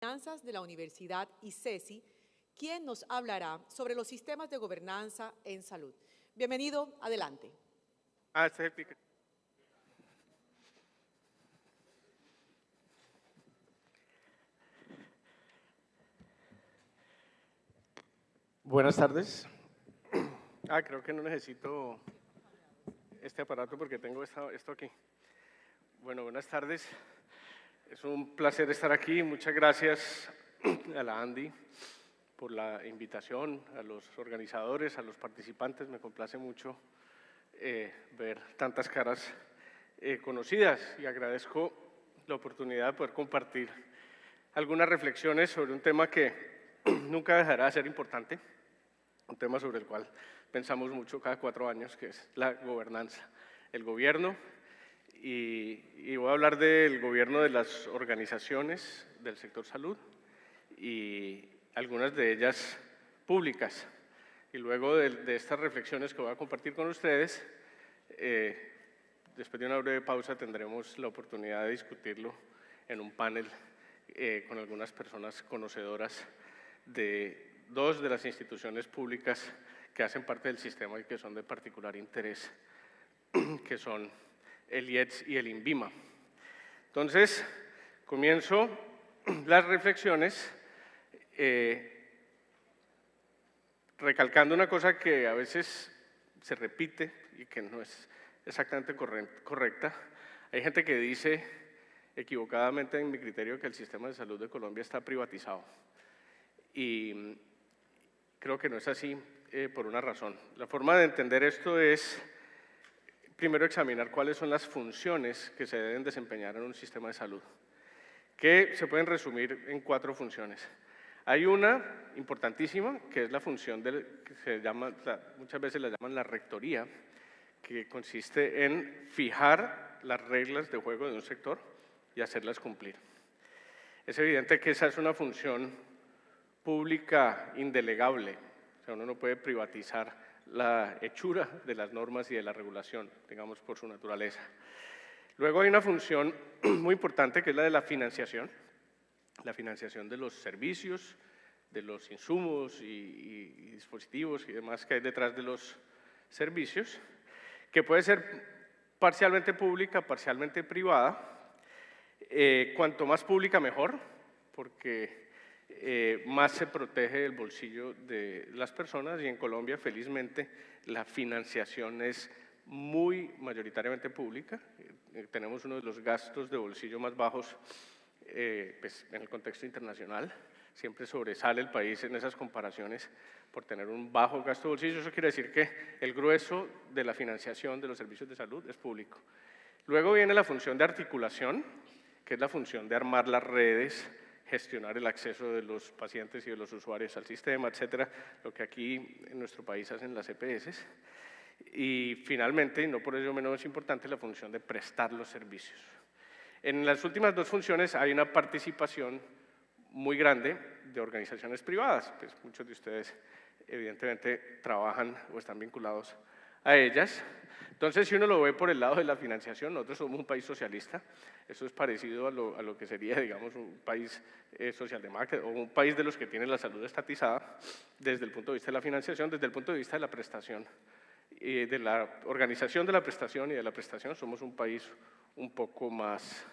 Finanzas de la Universidad ICESI, quien nos hablará sobre los sistemas de gobernanza en salud. Bienvenido, adelante. Este es el pique. Buenas tardes. Creo que no necesito este aparato porque tengo esto aquí. Bueno, buenas tardes. Es un placer estar aquí. Muchas gracias a la Andy por la invitación, a los organizadores, a los participantes. Me complace mucho ver tantas caras conocidas y agradezco la oportunidad de poder compartir algunas reflexiones sobre un tema que nunca dejará de ser importante, un tema sobre el cual pensamos mucho cada 4 años, que es la gobernanza, el gobierno, y voy a hablar del gobierno de las organizaciones del sector salud y algunas de ellas públicas. Y luego de estas reflexiones que voy a compartir con ustedes, después de una breve pausa tendremos la oportunidad de discutirlo en un panel con algunas personas conocedoras de 2 de las instituciones públicas que hacen parte del sistema y que son de particular interés, que son el IETS y el INVIMA. Entonces, comienzo las reflexiones recalcando una cosa que a veces se repite y que no es exactamente correcta. Hay gente que dice, equivocadamente en mi criterio, que el sistema de salud de Colombia está privatizado. Y creo que no es así por una razón. La forma de entender esto es, primero, examinar cuáles son las funciones que se deben desempeñar en un sistema de salud, que se pueden resumir en 4 funciones. Hay una importantísima, que es la función que se llama, muchas veces la llaman la rectoría, que consiste en fijar las reglas de juego de un sector y hacerlas cumplir. Es evidente que esa es una función pública indelegable, o sea, uno no puede privatizar la hechura de las normas y de la regulación, digamos, por su naturaleza. Luego hay una función muy importante que es la de la financiación de los servicios, de los insumos y dispositivos y demás que hay detrás de los servicios, que puede ser parcialmente pública, parcialmente privada. Cuanto más pública mejor, porque más se protege el bolsillo de las personas y en Colombia, felizmente, la financiación es muy mayoritariamente pública. Tenemos uno de los gastos de bolsillo más bajos pues, en el contexto internacional. Siempre sobresale el país en esas comparaciones por tener un bajo gasto de bolsillo. Eso quiere decir que el grueso de la financiación de los servicios de salud es público. Luego viene la función de articulación, que es la función de armar las redes, gestionar el acceso de los pacientes y de los usuarios al sistema, etcétera, lo que aquí en nuestro país hacen las EPS. Y finalmente, y no por ello menos importante, la función de prestar los servicios. En las últimas 2 funciones hay una participación muy grande de organizaciones privadas, pues muchos de ustedes evidentemente trabajan o están vinculados a ellas. Entonces, si uno lo ve por el lado de la financiación, nosotros somos un país socialista, eso es parecido a lo que sería, digamos, un país socialdemócrata o un país de los que tiene la salud estatizada desde el punto de vista de la financiación, desde el punto de vista de la prestación, de la organización de la prestación y de la prestación, somos un país un poco más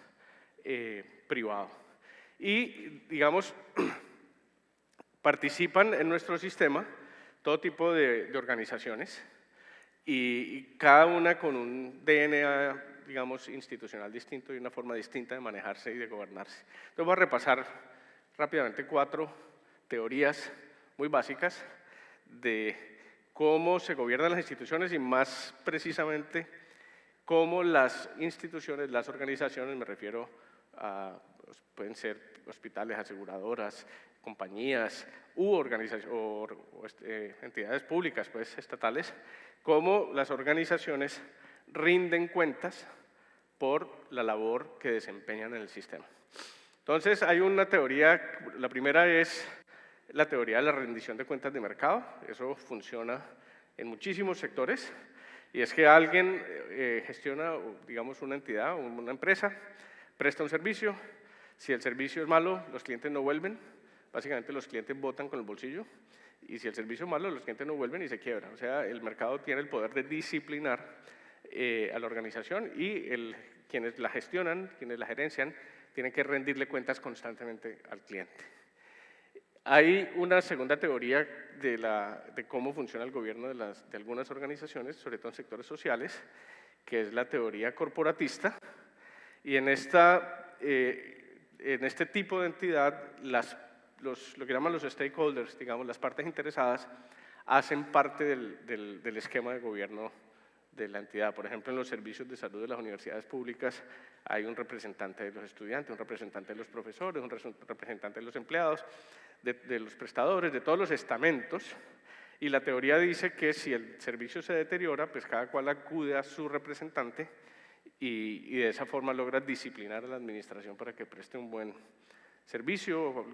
privado. Y, digamos, participan en nuestro sistema todo tipo de organizaciones y cada una con un DNA, digamos, institucional distinto y una forma distinta de manejarse y de gobernarse. Entonces voy a repasar rápidamente 4 teorías muy básicas de cómo se gobiernan las instituciones y más precisamente cómo las instituciones, las organizaciones, me refiero a, pueden ser hospitales, aseguradoras, compañías u entidades públicas, pues estatales, cómo las organizaciones rinden cuentas por la labor que desempeñan en el sistema. Entonces, hay una teoría, la primera es la teoría de la rendición de cuentas de mercado. Eso funciona en muchísimos sectores, y es que alguien gestiona, digamos, una entidad o una empresa, presta un servicio, Si el servicio es malo, los clientes no vuelven. Básicamente los clientes votan con el bolsillo. Y si el servicio es malo, los clientes no vuelven y se quiebran. O sea, el mercado tiene el poder de disciplinar a la organización y quienes la gestionan, quienes la gerencian, tienen que rendirle cuentas constantemente al cliente. Hay una segunda teoría de cómo funciona el gobierno de algunas organizaciones, sobre todo en sectores sociales, que es la teoría corporatista. Y en este tipo de entidad, lo que llaman los stakeholders, digamos, las partes interesadas, hacen parte del esquema de gobierno de la entidad. Por ejemplo, en los servicios de salud de las universidades públicas hay un representante de los estudiantes, un representante de los profesores, un representante de los empleados, de los prestadores, de todos los estamentos. Y la teoría dice que si el servicio se deteriora, pues cada cual acude a su representante y de esa forma logra disciplinar a la administración para que preste un buen servicio.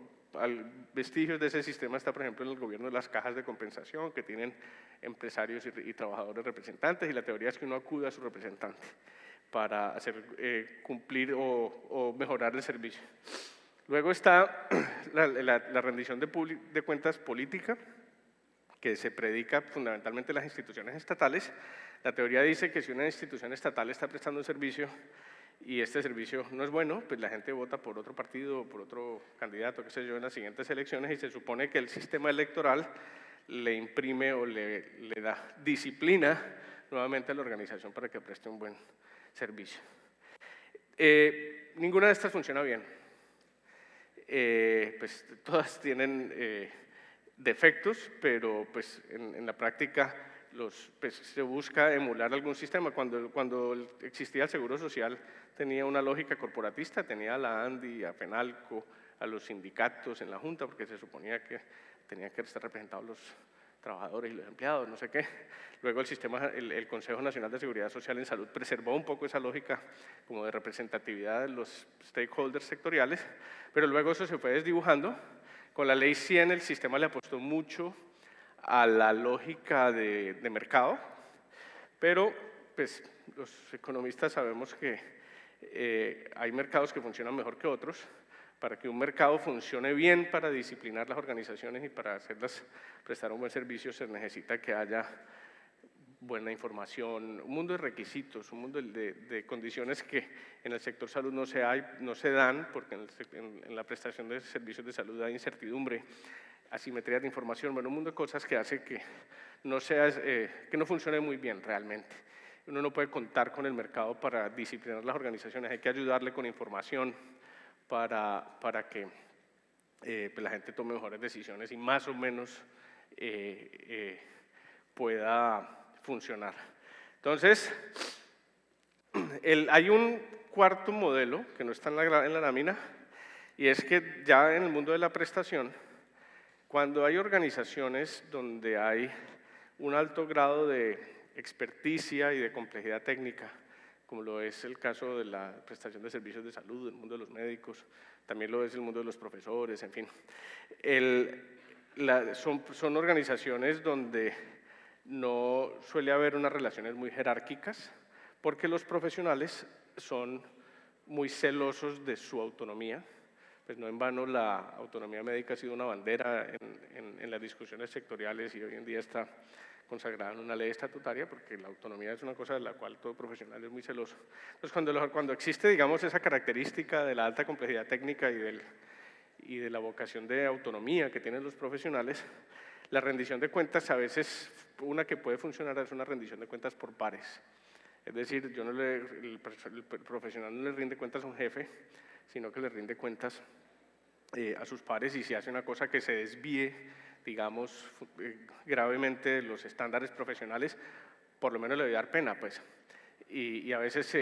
Vestigios de ese sistema está, por ejemplo, en el gobierno de las cajas de compensación, que tienen empresarios y trabajadores representantes, y la teoría es que uno acude a su representante para hacer cumplir o mejorar el servicio. Luego está la rendición de cuentas política, que se predica fundamentalmente en las instituciones estatales. La teoría dice que si una institución estatal está prestando un servicio y este servicio no es bueno, pues la gente vota por otro partido o por otro candidato, qué sé yo, en las siguientes elecciones, y se supone que el sistema electoral le imprime o le da disciplina nuevamente a la organización para que preste un buen servicio. Ninguna de estas funciona bien. Pues todas tienen defectos, pero pues en la práctica pues, se busca emular algún sistema. Cuando existía el Seguro Social tenía una lógica corporatista, tenía a la ANDI, a FENALCO, a los sindicatos en la Junta, porque se suponía que tenían que estar representados los trabajadores y los empleados, no sé qué. Luego el Consejo Nacional de Seguridad Social en Salud preservó un poco esa lógica como de representatividad de los stakeholders sectoriales, pero luego eso se fue desdibujando. Con la Ley 100 el sistema le apostó mucho a la lógica de mercado, pero pues, los economistas sabemos que hay mercados que funcionan mejor que otros. Para que un mercado funcione bien para disciplinar las organizaciones y para hacerlas prestar un buen servicio, se necesita que haya buena información, un mundo de requisitos, un mundo de condiciones que en el sector salud no se dan, porque en la prestación de servicios de salud hay incertidumbre, asimetría de información, bueno, un mundo de cosas que hace que no funcione muy bien realmente. Uno no puede contar con el mercado para disciplinar las organizaciones, hay que ayudarle con información para que pues la gente tome mejores decisiones y más o menos pueda funcionar. Entonces, hay un cuarto modelo que no está en la lámina, y es que ya en el mundo de la prestación, cuando hay organizaciones donde hay un alto grado de experticia y de complejidad técnica, como lo es el caso de la prestación de servicios de salud, el mundo de los médicos, también lo es el mundo de los profesores, en fin. Son organizaciones donde no suele haber unas relaciones muy jerárquicas, porque los profesionales son muy celosos de su autonomía. Pues no en vano la autonomía médica ha sido una bandera en las discusiones sectoriales y hoy en día está consagrada en una ley estatutaria, porque la autonomía es una cosa de la cual todo profesional es muy celoso. Entonces, cuando existe, digamos, esa característica de la alta complejidad técnica y de la vocación de autonomía que tienen los profesionales, la rendición de cuentas a veces, una que puede funcionar es una rendición de cuentas por pares. Es decir, el profesional no le rinde cuentas a un jefe, sino que le rinde cuentas a sus pares, y si hace una cosa que se desvíe, digamos, gravemente de los estándares profesionales, por lo menos le debe dar pena, pues. Y a veces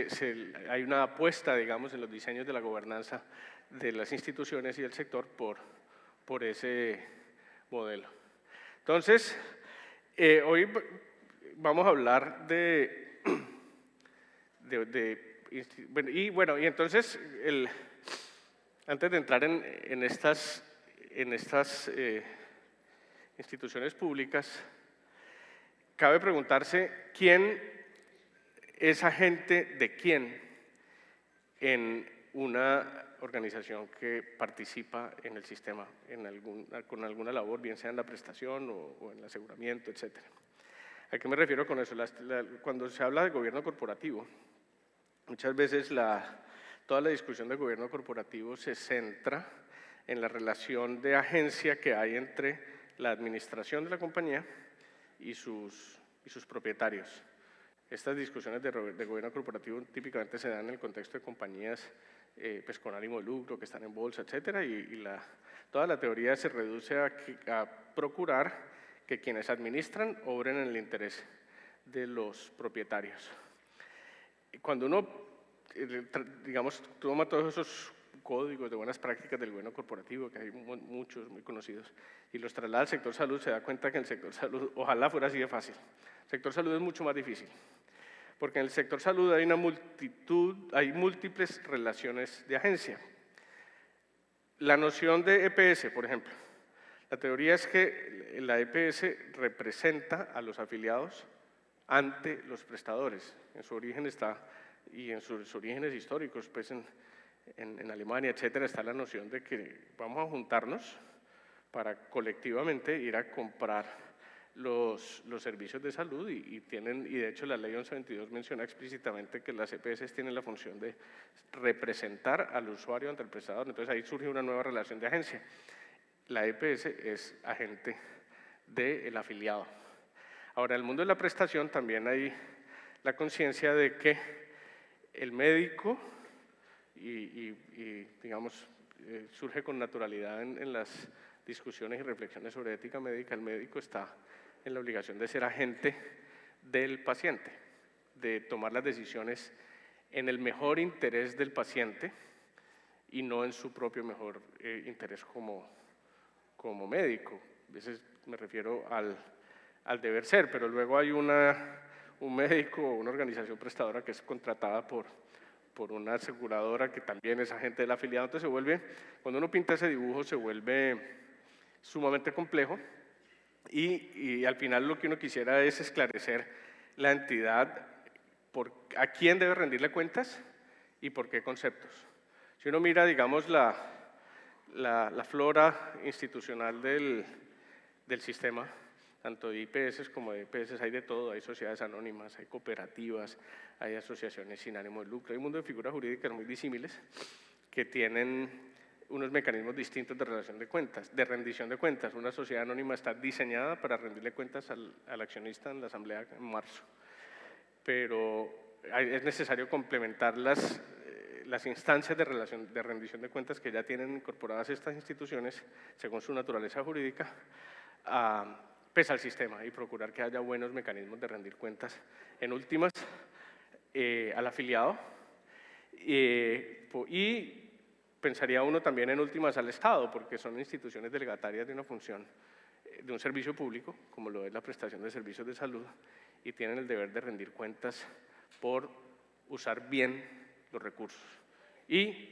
hay una apuesta, digamos, en los diseños de la gobernanza de las instituciones y del sector por ese modelo. Entonces, hoy vamos a hablar y entonces, antes de entrar en estas instituciones públicas, cabe preguntarse quién es agente de quién en una organización que participa en el sistema con alguna labor, bien sea en la prestación o en el aseguramiento, etc. ¿A qué me refiero con eso? Cuando se habla de gobierno corporativo, muchas veces toda la discusión de gobierno corporativo se centra en la relación de agencia que hay entre la administración de la compañía y sus propietarios. Estas discusiones de gobierno corporativo típicamente se dan en el contexto de compañías pues con ánimo de lucro, que están en bolsa, etcétera, y toda la teoría se reduce a procurar que quienes administran obren en el interés de los propietarios. Cuando uno, digamos, toma todos esos códigos de buenas prácticas del gobierno corporativo, que hay muchos muy conocidos, y los traslada al sector salud, se da cuenta que en el sector salud, ojalá fuera así de fácil. El sector salud es mucho más difícil, porque en el sector salud hay hay múltiples relaciones de agencia. La noción de EPS, por ejemplo, la teoría es que la EPS representa a los afiliados ante los prestadores. En su origen está, y en sus orígenes históricos, pues en Alemania, etcétera, está la noción de que vamos a juntarnos para colectivamente ir a comprar los servicios de salud y de hecho la ley 1122 menciona explícitamente que las EPS tienen la función de representar al usuario ante el prestador. Entonces ahí surge una nueva relación de agencia. La EPS es agente del afiliado. Ahora, en el mundo de la prestación también hay la conciencia de que el médico, digamos, surge con naturalidad en las discusiones y reflexiones sobre ética médica, el médico está en la obligación de ser agente del paciente, de tomar las decisiones en el mejor interés del paciente y no en su propio mejor interés como médico. A veces me refiero al deber ser, pero luego hay un médico o una organización prestadora que es contratada por una aseguradora que también es agente del afiliado. Entonces cuando uno pinta ese dibujo se vuelve sumamente complejo y al final lo que uno quisiera es esclarecer la entidad, a quién debe rendirle cuentas y por qué conceptos. Si uno mira, digamos, la flora institucional del sistema, tanto de IPS como de EPS, hay de todo, hay sociedades anónimas, hay cooperativas, hay asociaciones sin ánimo de lucro, hay un mundo de figuras jurídicas muy disímiles que tienen unos mecanismos distintos de relación de cuentas, de rendición de cuentas. Una sociedad anónima está diseñada para rendirle cuentas al accionista en la asamblea en marzo, pero es necesario complementar las instancias de rendición de cuentas que ya tienen incorporadas estas instituciones, según su naturaleza jurídica, al sistema y procurar que haya buenos mecanismos de rendir cuentas, en últimas, al afiliado y pensaría uno también en últimas al Estado, porque son instituciones delegatarias de una función, de un servicio público, como lo es la prestación de servicios de salud, y tienen el deber de rendir cuentas por usar bien los recursos. Y,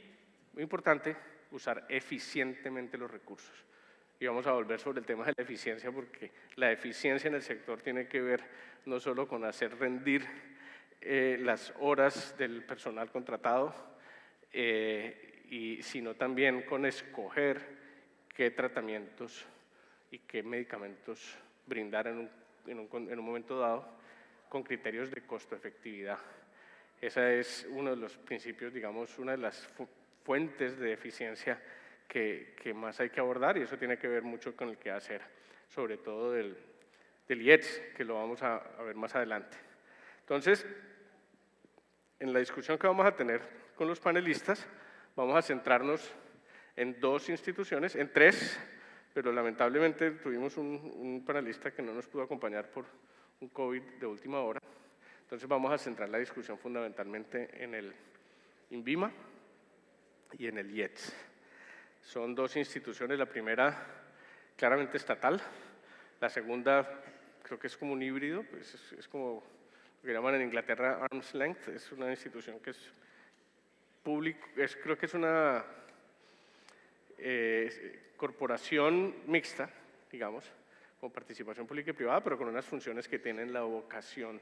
muy importante, usar eficientemente los recursos. Y vamos a volver sobre el tema de la eficiencia, porque la eficiencia en el sector tiene que ver no solo con hacer rendir las horas del personal contratado, sino también con escoger qué tratamientos y qué medicamentos brindar en un momento dado con criterios de costo-efectividad. Ese es uno de los principios, digamos, una de las fuentes de eficiencia que más hay que abordar, y eso tiene que ver mucho con el quehacer, sobre todo del IETS, que lo vamos a ver más adelante. Entonces, en la discusión que vamos a tener con los panelistas, vamos a centrarnos en dos instituciones, en tres, pero lamentablemente tuvimos un panelista que no nos pudo acompañar por un COVID de última hora. Entonces vamos a centrar la discusión fundamentalmente en el INVIMA y en el IETS. Son dos instituciones, la primera claramente estatal, la segunda creo que es como un híbrido, pues es como lo que llaman en Inglaterra arm's length, es una institución que es público, creo que es una corporación mixta, digamos, con participación pública y privada, pero con unas funciones que tienen la vocación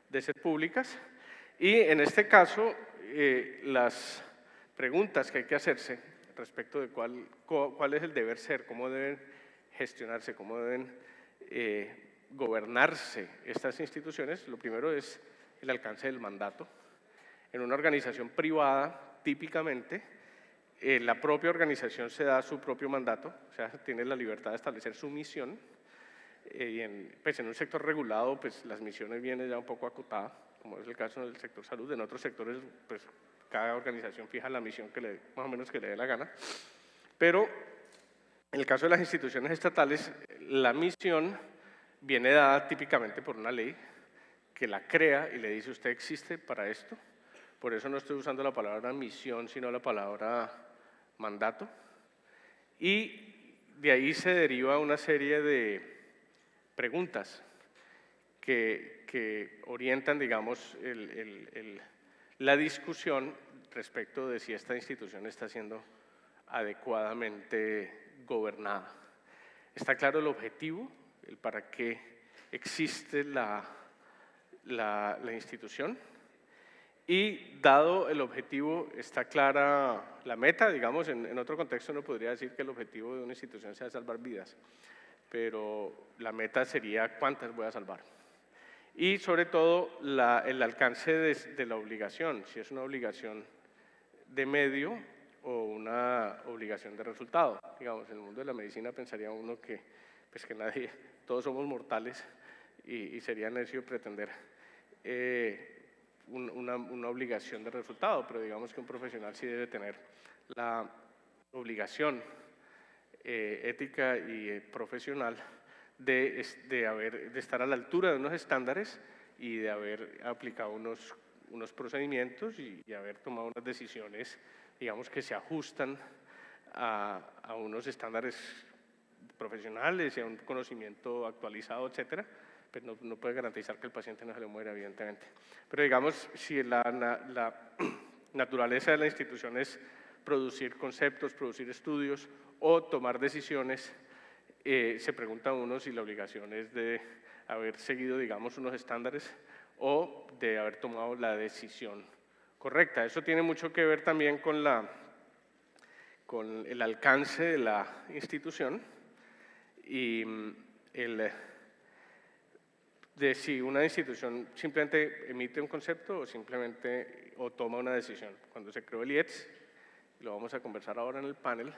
de ser públicas. Y en este caso, las preguntas que hay que hacerse respecto de cuál es el deber ser, cómo deben gestionarse, cómo deben gobernarse estas instituciones. Lo primero es el alcance del mandato. En una organización privada, típicamente, la propia organización se da su propio mandato, o sea, tiene la libertad de establecer su misión. Y en un sector regulado, pues las misiones vienen ya un poco acotadas, como es el caso del sector salud. En otros sectores, pues cada organización fija la misión que más o menos que le dé la gana. Pero en el caso de las instituciones estatales, la misión viene dada típicamente por una ley que la crea y le dice: usted existe para esto. Por eso no estoy usando la palabra misión, sino la palabra mandato. Y de ahí se deriva una serie de preguntas que orientan, digamos, la discusión respecto de si esta institución está siendo adecuadamente gobernada. Está claro el objetivo, el para qué existe la institución, y dado el objetivo está clara la meta. Digamos, en otro contexto uno podría decir que el objetivo de una institución sea salvar vidas, pero la meta sería cuántas voy a salvar. Y sobre todo el alcance de la obligación, si es una obligación de medio o una obligación de resultado. Digamos, en el mundo de la medicina pensaría uno que, pues que nadie, todos somos mortales y sería necio pretender una obligación de resultado, pero digamos que un profesional sí debe tener la obligación ética y profesional de estar a la altura de unos estándares y de haber aplicado unos procedimientos y haber tomado unas decisiones, digamos, que se ajustan a unos estándares profesionales y a un conocimiento actualizado, etcétera. Pues no puede garantizar que el paciente no se le muera, evidentemente. Pero digamos, si la naturaleza de la institución es producir conceptos, producir estudios o tomar decisiones, se pregunta uno si la obligación es de haber seguido, digamos, unos estándares o de haber tomado la decisión correcta. Eso tiene mucho que ver también con el alcance de la institución y de si una institución simplemente emite un concepto o toma una decisión. Cuando se creó el IETS, y lo vamos a conversar ahora en el panel,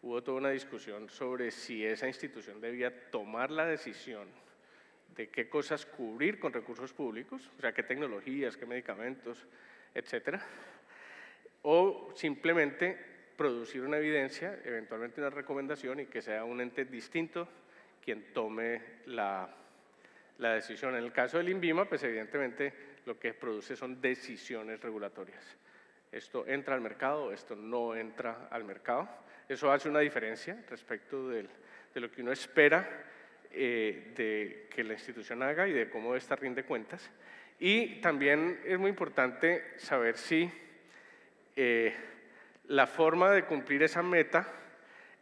hubo toda una discusión sobre si esa institución debía tomar la decisión de qué cosas cubrir con recursos públicos, o sea, qué tecnologías, qué medicamentos, etcétera, o simplemente producir una evidencia, eventualmente una recomendación, y que sea un ente distinto quien tome la decisión. En el caso del INVIMA, pues evidentemente lo que produce son decisiones regulatorias. Esto entra al mercado, esto no entra al mercado. Eso hace una diferencia respecto de lo que uno espera de que la institución haga y de cómo esta rinde cuentas. Y también es muy importante saber si la forma de cumplir esa meta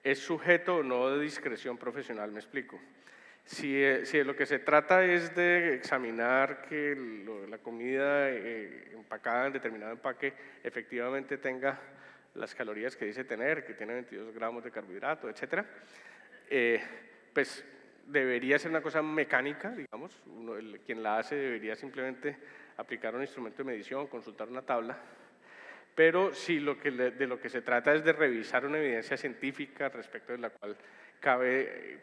es sujeto o no de discreción profesional. Me explico. Si de lo que se trata es de examinar que la comida empacada en determinado empaque efectivamente tenga las calorías que dice tener, que tiene 22 gramos de carbohidrato, etcétera, pues debería ser una cosa mecánica, digamos. Quien la hace debería simplemente aplicar un instrumento de medición, consultar una tabla. Pero si de lo que se trata es de revisar una evidencia científica respecto de la cual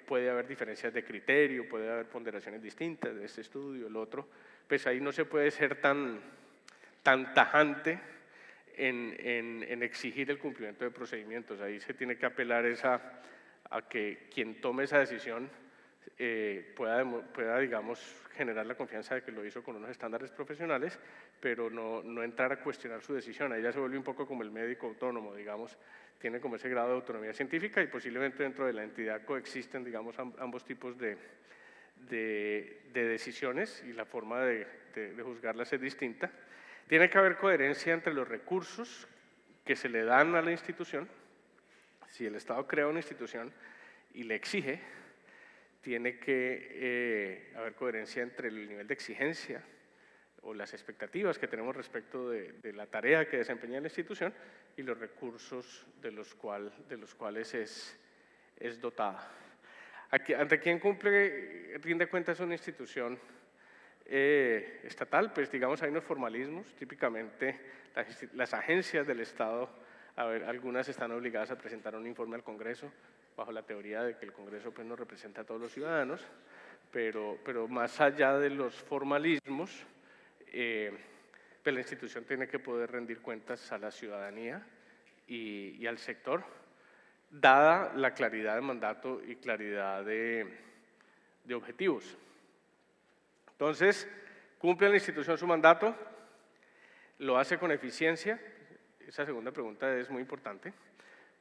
puede haber diferencias de criterio, puede haber ponderaciones distintas de este estudio, el otro, pues ahí no se puede ser tan tajante en exigir el cumplimiento de procedimientos. Ahí se tiene que apelar a que quien tome esa decisión pueda, digamos, generar la confianza de que lo hizo con unos estándares profesionales, pero no entrar a cuestionar su decisión. Ahí ya se vuelve un poco como el médico autónomo, digamos, tiene como ese grado de autonomía científica y posiblemente dentro de la entidad coexisten, digamos, ambos tipos de decisiones y la forma de juzgarlas es distinta. Tiene que haber coherencia entre los recursos que se le dan a la institución. Si el Estado crea una institución y le exige, tiene que haber coherencia entre el nivel de exigencia o las expectativas que tenemos respecto de la tarea que desempeña la institución y los recursos de los cuales es dotada. ¿Ante quién rinde cuentas una institución estatal? Pues digamos hay unos formalismos, típicamente las agencias del Estado, algunas están obligadas a presentar un informe al Congreso, bajo la teoría de que el Congreso pues, no representa a todos los ciudadanos, pero más allá de los formalismos, pues la institución tiene que poder rendir cuentas a la ciudadanía y al sector, dada la claridad de mandato y claridad de objetivos. Entonces, ¿cumple la institución su mandato? ¿Lo hace con eficiencia? Esa segunda pregunta es muy importante,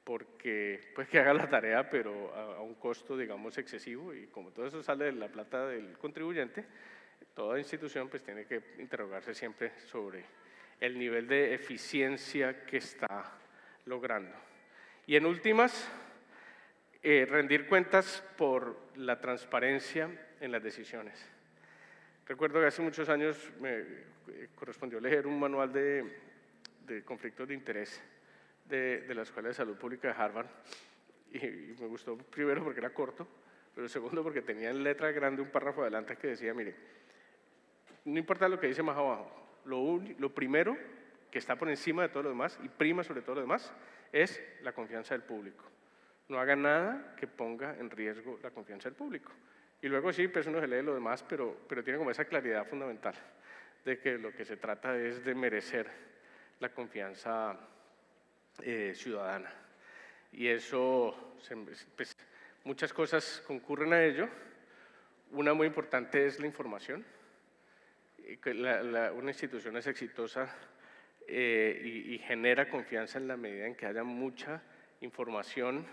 porque pues que haga la tarea, pero a un costo, digamos, excesivo, y como todo eso sale de la plata del contribuyente, toda institución pues tiene que interrogarse siempre sobre el nivel de eficiencia que está logrando. Y en últimas, rendir cuentas por la transparencia en las decisiones. Recuerdo que hace muchos años me correspondió leer un manual de conflictos de interés de la Escuela de Salud Pública de Harvard y me gustó primero porque era corto, pero segundo porque tenía en letra grande un párrafo adelante que decía, mire, no importa lo que dice más abajo, lo primero que está por encima de todo lo demás y prima sobre todo lo demás es la confianza del público. No haga nada que ponga en riesgo la confianza del público. Y luego sí, pues uno se lee lo demás, pero tiene como esa claridad fundamental de que lo que se trata es de merecer la confianza ciudadana. Y eso, pues, muchas cosas concurren a ello. Una muy importante es la información. Una institución es exitosa y genera confianza en la medida en que haya mucha información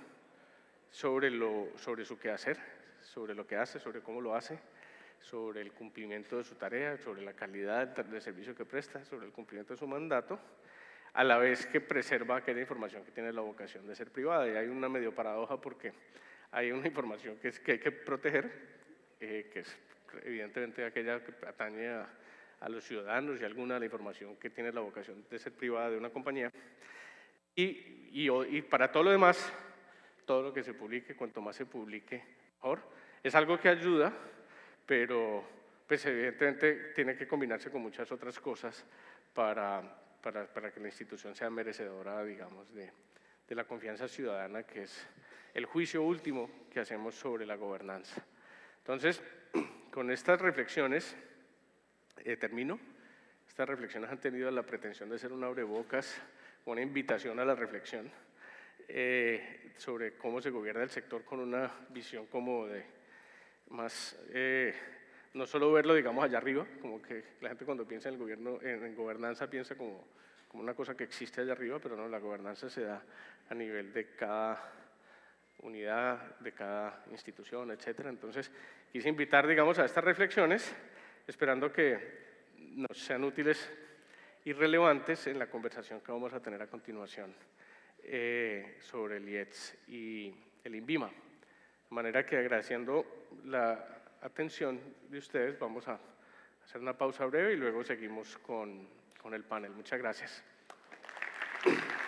sobre su quehacer, sobre lo que hace, sobre cómo lo hace, sobre el cumplimiento de su tarea, sobre la calidad del servicio que presta, sobre el cumplimiento de su mandato, a la vez que preserva aquella información que tiene la vocación de ser privada. Y hay una medio paradoja porque hay una información que hay que proteger, que es evidentemente aquella que atañe a los ciudadanos y alguna de la información que tiene la vocación de ser privada de una compañía. Y para todo lo demás, todo lo que se publique, cuanto más se publique, mejor. Es algo que ayuda, pero pues evidentemente tiene que combinarse con muchas otras cosas para que la institución sea merecedora, digamos, de la confianza ciudadana, que es el juicio último que hacemos sobre la gobernanza. Entonces, con estas reflexiones, termino. Estas reflexiones han tenido la pretensión de ser un abrebocas, una invitación a la reflexión sobre cómo se gobierna el sector con una visión como de más, no solo verlo, digamos, allá arriba, como que la gente cuando piensa en el gobierno, en gobernanza piensa como una cosa que existe allá arriba, pero no, la gobernanza se da a nivel de cada unidad, de cada institución, etcétera. Entonces, quise invitar, digamos, a estas reflexiones, esperando que nos sean útiles y relevantes en la conversación que vamos a tener a continuación sobre el IETS y el INVIMA. De manera que, agradeciendo la atención de ustedes, vamos a hacer una pausa breve y luego seguimos con el panel. Muchas gracias.